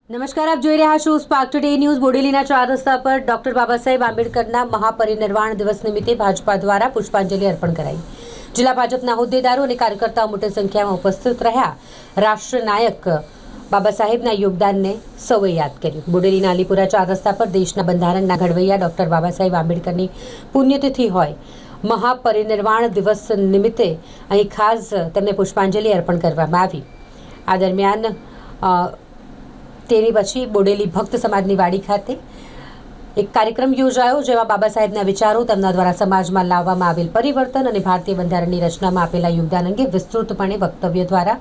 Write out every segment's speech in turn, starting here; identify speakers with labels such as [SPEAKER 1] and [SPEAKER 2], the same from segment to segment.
[SPEAKER 1] નમસ્કાર, આપ જોઈ રહ્યા છો સ્પાર્ક ટુડે ન્યૂઝ। બોડેલીના 4 રસ્તા પર ડોક્ટર બાબા સાહેબ આંબેડકરના મહાપરિનિર્વાણ દિવસ નિમિત્તે ભાજપા દ્વારા પુષ્પાંજલિ અર્પણ કરાઈ। જિલ્લા ભાજપના હોદ્દેદારો અને કાર્યકર્તાઓ મોટી સંખ્યામાં ઉપસ્થિત રહ્યા। રાષ્ટ્રનાયક બાબા સાહેબના યોગદાનને સૌએ યાદ કર્યું। બોડેલીના અલીપુરા 4 રસ્તા પર દેશના બંધારણના ઘડવૈયા ડોક્ટર બાબા સાહેબ આંબેડકરની પુણ્યતિથિ હોય મહાપરિનિર્વાણ દિવસ નિમિત્તે અહીં ખાસ તેમને પુષ્પાંજલિ અર્પણ કરવામાં આવી। આ દરમિયાન તેની પછી બોડેલી ભક્ત સમાજની વાડી ખાતે એક કાર્યક્રમ યોજાયો, જેમાં બાબા સાહેબના વિચારો, તેમના દ્વારા સમાજમાં લાવવામાં આવેલ પરિવર્તન અને ભારતીય બંધારણની રચનામાં આપેલા યોગદાન અંગે વિસ્તૃતપણે વક્તવ્ય દ્વારા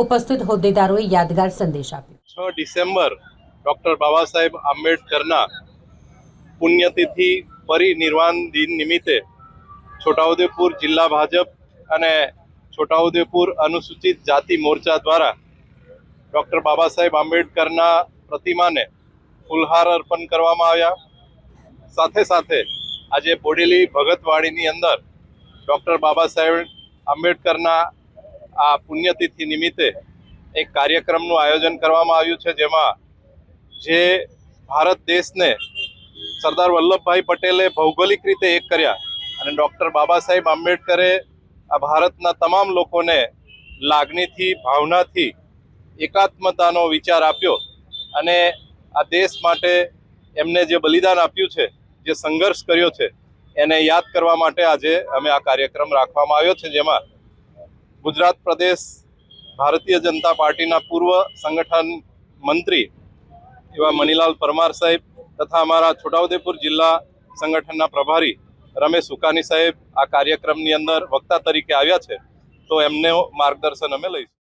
[SPEAKER 1] ઉપસ્થિત હોદ્દેદારોએ યાદગાર સંદેશ આપ્યો।
[SPEAKER 2] 6 ડિસેમ્બર ડોક્ટર બાબા સાહેબ આંબેડકરના પુણ્યતિથિ પરિનિર્વાણ દિન નિમિત્તે છોટાઉદેપુર જિલ્લા ભાજપ અને છોટાઉદેપુર અનુસૂચિત જાતિ મોરચા દ્વારા ડૉક્ટર બાબા સાહેબ આંબેડકરના પ્રતિમાને ફૂલહાર અર્પણ કરવામાં આવ્યા। સાથે સાથે આજે બોડેલી ભગતવાડીની અંદર ડૉક્ટર બાબા સાહેબ આંબેડકરના આ પુણ્યતિથિ નિમિત્તે એક કાર્યક્રમનું આયોજન કરવામાં આવ્યું છે, જેમાં જે ભારત દેશને સરદાર વલ્લભભાઈ પટેલે ભૌગોલિક રીતે એક કર્યા અને ડૉક્ટર બાબા સાહેબ આંબેડકરે આ ભારતના તમામ લોકોને લાગણીથી, ભાવનાથી એકાત્મતાનો વિચાર આપ્યો અને આ દેશ માટે એમને જે બલિદાન આપ્યું છે, જે સંઘર્ષ કર્યો છે, એને યાદ કરવા માટે આજે અમે આ કાર્યક્રમ રાખવામાં આવ્યો છે, જેમાં ગુજરાત પ્રદેશ ભારતીય જનતા પાર્ટીના પૂર્વ સંગઠન મંત્રી એવા મનીલાલ પરમાર સાહેબ તથા અમારા છોટાઉદેપુર જિલ્લા સંગઠનના પ્રભારી રમેશ સુકાની સાહેબ આ કાર્યક્રમની અંદર વક્તા તરીકે આવ્યા છે, તો એમનું માર્ગદર્શન અમે લઈશું।